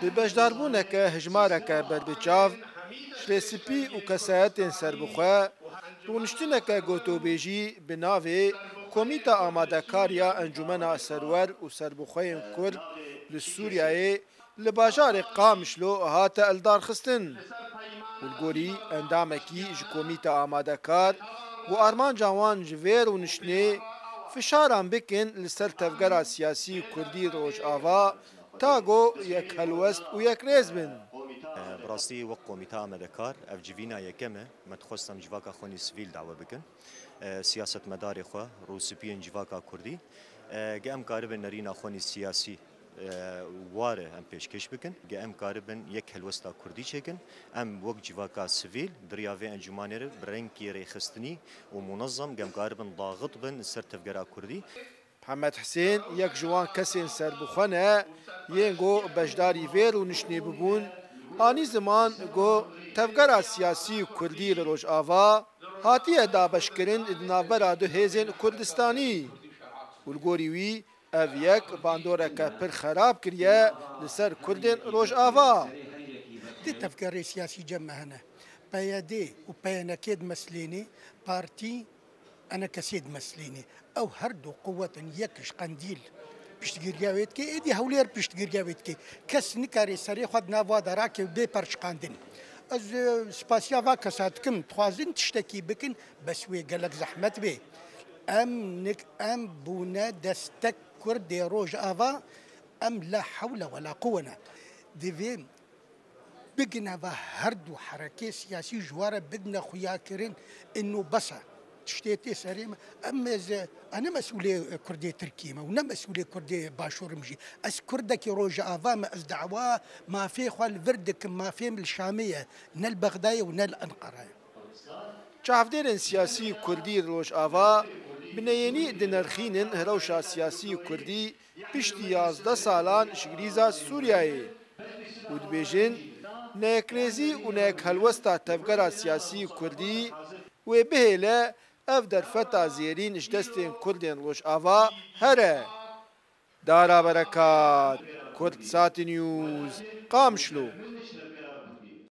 ببجداربوونەکە هژمارەکە بەربچاو شلێسپی و کەسایەتێن سەربخوا ڕوونشتنەکە گۆتۆبێژی بناوێ کۆمیتا ئامادەکاریە ئەنجومەنا سەروەر و سەربخۆیên کورد li Sûriyeyê li bajarê Qamişlo hate eldarxistin. Li endamekî ji komîta amadekar û armanca wan ji vê rûniştinê fişaran bikin li ser tevgera siyasî Kurdî Rojava ta got yek helwest û yekrêz bin. براستي وق كوميتا آمدكار اف جيفينا يكمه متخصم جواكا خوني سفيل دعوه بكن سياسة مداري خو روسبيين جواكا كردي قام قاربن نرينا خوني سياسي واره ام پیشکش بکن ام قاربن یک هلوستا کردی چکن ام وق جواکا سفیل دریاوی انجمانره برنکی ریخستنی و منظم قاربن ضاغط بن سر تفگرا کردی محمد حسین یک جوان کسین سر بخونه ینگو بجداری ویر و نشنی ببون آنی زمان گو تفگرا سیاسی کردی لروج آوا هاتی ادا بشکرین ادنابرا دو هیزن کردستانی ولگوریوی ev yek bandoreke pir xerab kiriye li ser Kurdên Rojava. Di tevgerê siyasî cem me hene. PYD û PNK meslênê partî enekesê meslênê. Ew her du quwetin yekiş qendîl piştgiriya wê dike, êdî hewlêr piştgiriya wê dike. Kes nikare serê xwe di nav wa de rake bê perçiqandin. Ez spasiya va kesa dikim, dixwazin tiştekî bikin, bes wê gelek zehmet bê. Em bûne destek كرد روجافا ام لا حول ولا قوة ديفي بقنا هردو حركة سياسي جوارة بدنا خويا كرين انه بس تشتيتي سريمة اما انا مسؤولية كردي تركيمة وانا مسؤولية كردي باشور مجي اس كردك روجافا ما از دعوة ما في خوال فردك ما في الشامية نال بغداد ونال انقرة شافدين سياسي كردي روجافا بنيني دنرخينن هروشا سياسي كردي بشتي 11 سالان شغريزا سورياي ودبيجن نيكريزي ونيك هلوستا تفقرا سياسي كردي وبهلا افدر فتا زيرين اجدستين كردين روش افا هره دارا بركات كرد سات نيوز قامشلو